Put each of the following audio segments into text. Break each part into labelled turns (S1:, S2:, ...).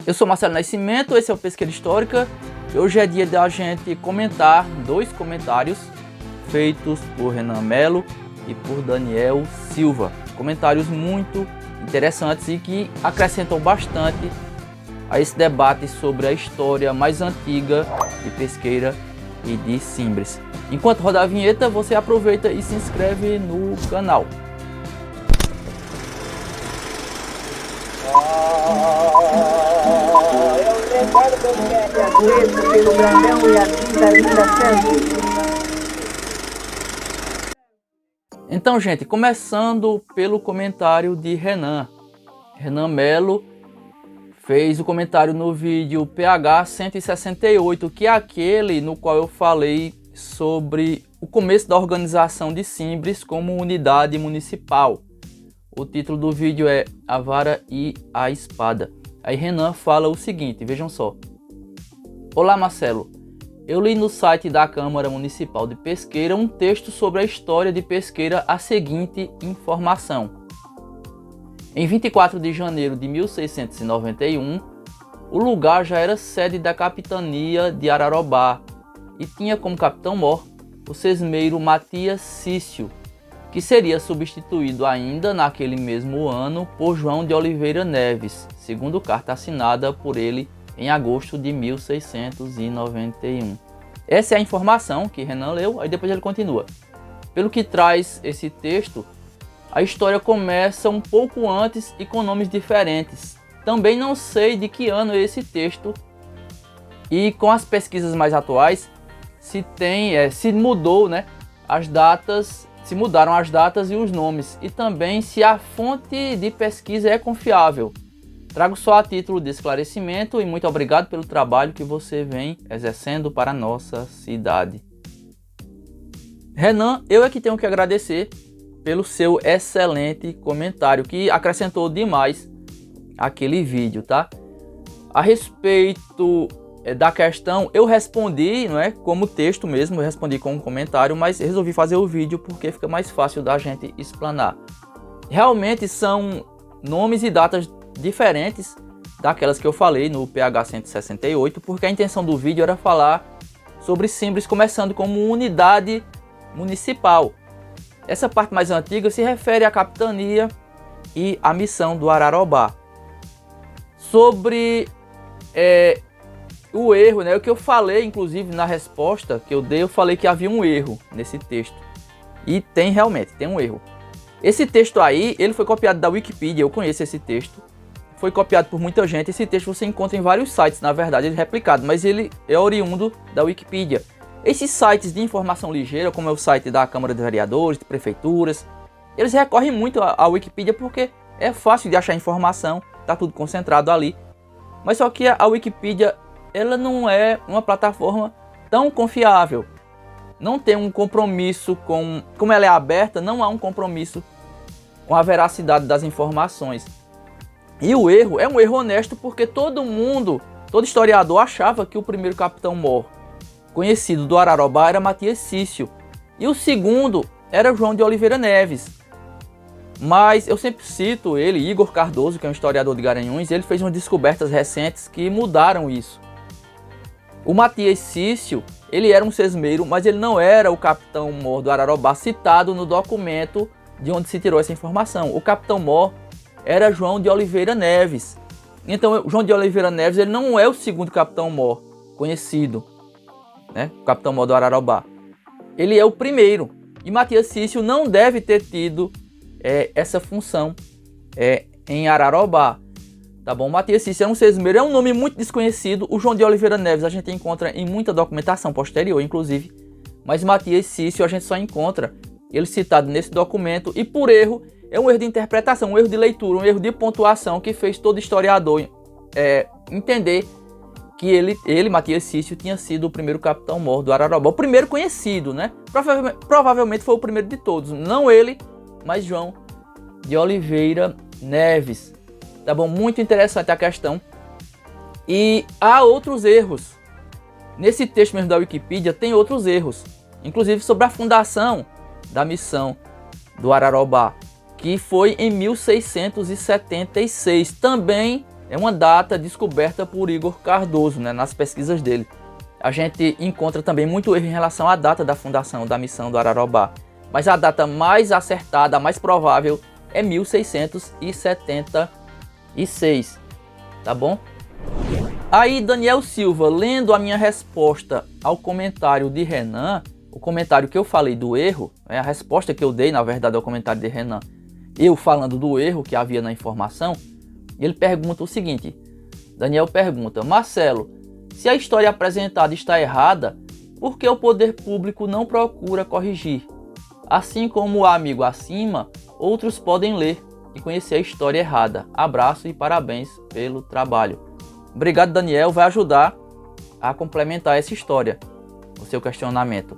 S1: Eu sou Marcelo Nascimento, esse é o Pesqueira Histórica. Hoje é dia da gente comentar dois comentários feitos por Renan Melo e por Daniel Silva. Comentários muito interessantes e que acrescentam bastante a esse debate sobre a história mais antiga de Pesqueira e de Simbres. Enquanto roda a vinheta, você aproveita e se inscreve no canal. Então, gente, começando pelo comentário de Renan Melo fez o comentário no vídeo PH 168, que é aquele no qual eu falei sobre o começo da organização de Simbres como unidade municipal. O título do vídeo é A Vara e a Espada. Aí Renan fala o seguinte, vejam só. Olá Marcelo, eu li no site da Câmara Municipal de Pesqueira um texto sobre a história de Pesqueira a seguinte informação. Em 24 de janeiro de 1691, o lugar já era sede da capitania de Ararobá e tinha como capitão-mor o sesmeiro Matias Cício, que seria substituído ainda naquele mesmo ano por João de Oliveira Neves, segundo carta assinada por ele em agosto de 1691. Essa é a informação que Renan leu, aí depois ele continua. Pelo que traz esse texto, a história começa um pouco antes e com nomes diferentes. Também não sei de que ano é esse texto e com as pesquisas mais atuais se mudou, né, as datas, se mudaram as datas e os nomes e também se a fonte de pesquisa é confiável. Trago só a título de esclarecimento e muito obrigado pelo trabalho que você vem exercendo para a nossa cidade. Renan, eu é que tenho que agradecer pelo seu excelente comentário, que acrescentou demais aquele vídeo, tá? A respeito da questão, eu respondi, não é, como texto mesmo, eu respondi com um comentário, mas resolvi fazer o vídeo porque fica mais fácil da gente explanar. Realmente são nomes e datas diferentes daquelas que eu falei no PH 168, porque a intenção do vídeo era falar sobre Simbres começando como unidade municipal. Essa parte mais antiga se refere à capitania e à missão do Ararobá. Sobre o erro, né, o que eu falei, inclusive na resposta que eu dei, eu falei que havia um erro nesse texto. E realmente tem um erro. Esse texto aí, ele foi copiado da Wikipedia, eu conheço esse texto. Foi copiado por muita gente, esse texto você encontra em vários sites, na verdade, ele é replicado, mas ele é oriundo da Wikipedia. Esses sites de informação ligeira, como é o site da Câmara de Vereadores, de prefeituras, eles recorrem muito à Wikipedia porque é fácil de achar informação, tá tudo concentrado ali. Mas só que a Wikipedia, ela não é uma plataforma tão confiável. Não tem um compromisso como ela é aberta, não há um compromisso com a veracidade das informações. E o erro é um erro honesto porque todo historiador achava que o primeiro capitão-mor conhecido do Ararobá era Matias Cício e o segundo era João de Oliveira Neves. Mas eu sempre cito ele, Igor Cardoso, que é um historiador de Garanhuns, ele fez umas descobertas recentes que mudaram isso. O Matias Cício, ele era um sesmeiro, mas ele não era o capitão-mor do Ararobá citado no documento de onde se tirou essa informação. O capitão-mor era João de Oliveira Neves. Então, João de Oliveira Neves ele não é o segundo capitão-mor conhecido, né? O capitão-mor do Ararobá. Ele é o primeiro. E Matias Cício não deve ter tido essa função em Ararobá. Tá bom? Matias Cício é um sesmeiro, é um nome muito desconhecido. O João de Oliveira Neves a gente encontra em muita documentação posterior, inclusive. Mas Matias Cício a gente só encontra ele citado nesse documento. E por erro, é um erro de interpretação, um erro de leitura, um erro de pontuação que fez todo historiador entender que ele, Matias Cício, tinha sido o primeiro capitão-mor do Ararobá. O primeiro conhecido, né? Provavelmente foi o primeiro de todos. Não ele, mas João de Oliveira Neves. Tá bom? Muito interessante a questão. E há outros erros. Nesse texto mesmo da Wikipedia tem outros erros. Inclusive sobre a fundação da missão do Ararobá, que foi em 1676. Também é uma data descoberta por Igor Cardoso, né, nas pesquisas dele. A gente encontra também muito erro em relação à data da fundação da missão do Ararobá, mas a data mais acertada, a mais provável, é 1676, tá bom? Aí Daniel Silva, lendo a minha resposta ao comentário de Renan, o comentário que eu falei do erro, a resposta que eu dei, na verdade, ao comentário de Renan, eu falando do erro que havia na informação, ele pergunta o seguinte, Daniel pergunta, Marcelo, se a história apresentada está errada, por que o poder público não procura corrigir? Assim como o amigo acima, outros podem ler e conhecer a história errada. Abraço e parabéns pelo trabalho. Obrigado, Daniel, vai ajudar a complementar essa história, o seu questionamento.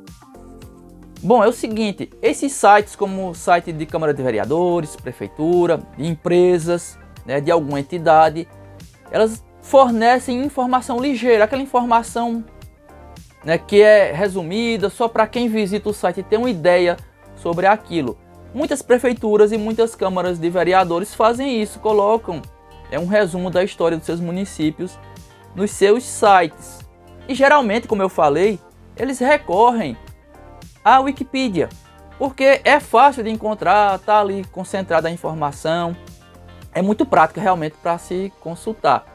S1: Bom, é o seguinte, esses sites como o site de Câmara de Vereadores, Prefeitura, de empresas, né, de alguma entidade, elas fornecem informação ligeira, aquela informação, né, que é resumida, só para quem visita o site ter uma ideia sobre aquilo. Muitas prefeituras e muitas câmaras de vereadores fazem isso, colocam um resumo da história dos seus municípios nos seus sites. E geralmente, como eu falei, eles recorrem à Wikipedia, porque é fácil de encontrar, tá ali concentrada a informação, é muito prática realmente para se consultar.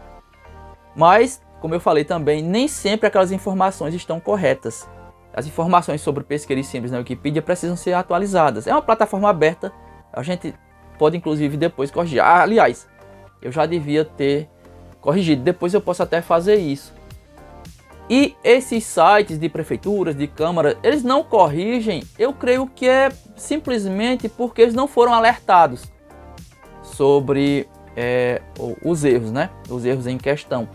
S1: Mas, como eu falei também, nem sempre aquelas informações estão corretas. As informações sobre pesqueiros simples na Wikipedia precisam ser atualizadas. É uma plataforma aberta, a gente pode inclusive depois corrigir. Aliás, eu já devia ter corrigido, depois eu posso até fazer isso. E esses sites de prefeituras, de câmara, eles não corrigem, eu creio que é simplesmente porque eles não foram alertados sobre os erros, né? Os erros em questão.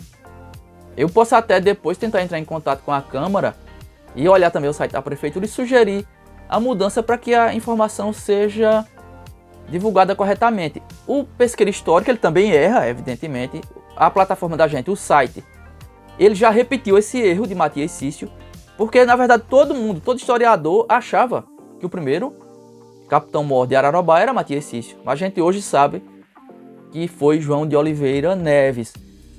S1: Eu posso até depois tentar entrar em contato com a Câmara e olhar também o site da Prefeitura e sugerir a mudança para que a informação seja divulgada corretamente. O pesqueiro histórico, ele também erra, evidentemente. A plataforma da gente, o site, ele já repetiu esse erro de Matias Cício, porque na verdade todo historiador achava que o primeiro capitão-mor de Ararobá era Matias Cício. Mas a gente hoje sabe que foi João de Oliveira Neves.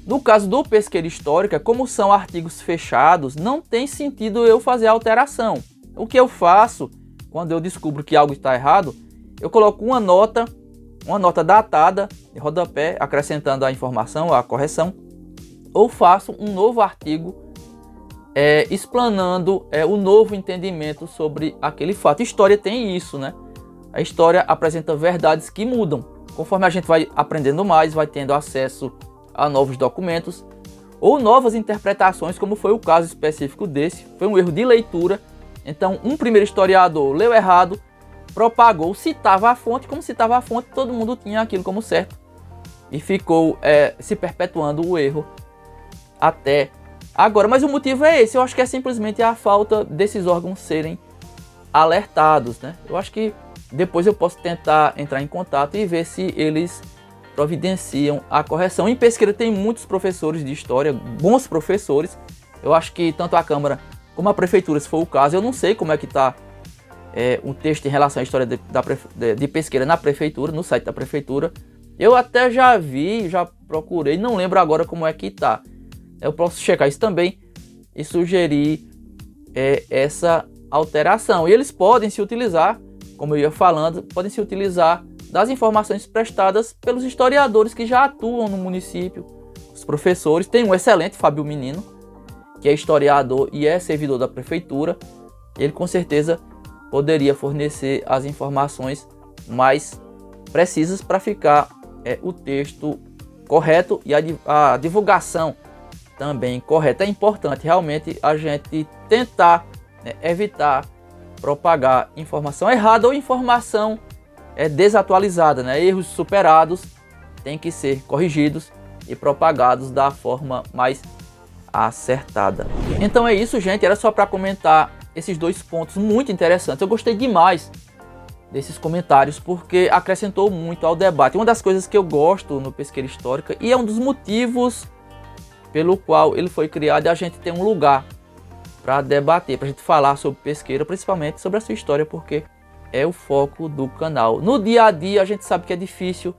S1: No caso do pesqueiro histórico, como são artigos fechados, não tem sentido eu fazer alteração. O que eu faço, quando eu descubro que algo está errado, eu coloco uma nota datada, de rodapé, acrescentando a informação, a correção, ou faço um novo artigo explanando o novo entendimento sobre aquele fato. História tem isso, né? A história apresenta verdades que mudam. Conforme a gente vai aprendendo mais, vai tendo acesso a novos documentos ou novas interpretações, como foi o caso específico desse. Foi um erro de leitura. Então, um primeiro historiador leu errado, propagou, citava a fonte, como citava a fonte, todo mundo tinha aquilo como certo. E ficou se perpetuando o erro até agora. Mas o motivo é esse, eu acho que é simplesmente a falta desses órgãos serem alertados, né? Eu acho que depois eu posso tentar entrar em contato e ver se eles providenciam a correção. Em Pesqueira tem muitos professores de história, bons professores. Eu acho que tanto a Câmara como a Prefeitura, se for o caso, eu não sei como é que está um texto em relação à história de Pesqueira na Prefeitura, no site da Prefeitura. Eu até já vi, já procurei, não lembro agora como é que está. Eu posso checar isso também e sugerir essa alteração. E eles podem se utilizar, como eu ia falando, podem se utilizar das informações prestadas pelos historiadores que já atuam no município, os professores. Tem um excelente Fábio Menino, que é historiador e é servidor da prefeitura. Ele com certeza poderia fornecer as informações mais precisas para ficar o texto correto e a divulgação também correta. É importante realmente a gente tentar evitar propagar informação errada ou informação desatualizada, né? Erros superados têm que ser corrigidos e propagados da forma mais acertada. Então é isso, gente. Era só para comentar esses dois pontos muito interessantes. Eu gostei demais desses comentários porque acrescentou muito ao debate. Uma das coisas que eu gosto no Pesqueira Histórica e é um dos motivos pelo qual ele foi criado é a gente ter um lugar para debater, para a gente falar sobre pesqueira, principalmente sobre a sua história, porque é o foco do canal. No dia a dia a gente sabe que é difícil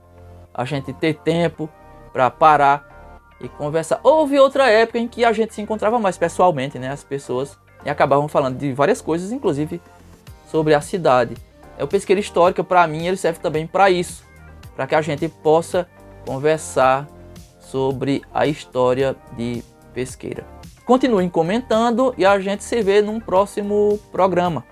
S1: a gente ter tempo para parar e conversar. Houve outra época em que a gente se encontrava mais pessoalmente, né, as pessoas, e acabavam falando de várias coisas, inclusive sobre a cidade. O Pesqueira Histórica, para mim, ele serve também para isso, para que a gente possa conversar sobre a história de Pesqueira. Continuem comentando e a gente se vê num próximo programa.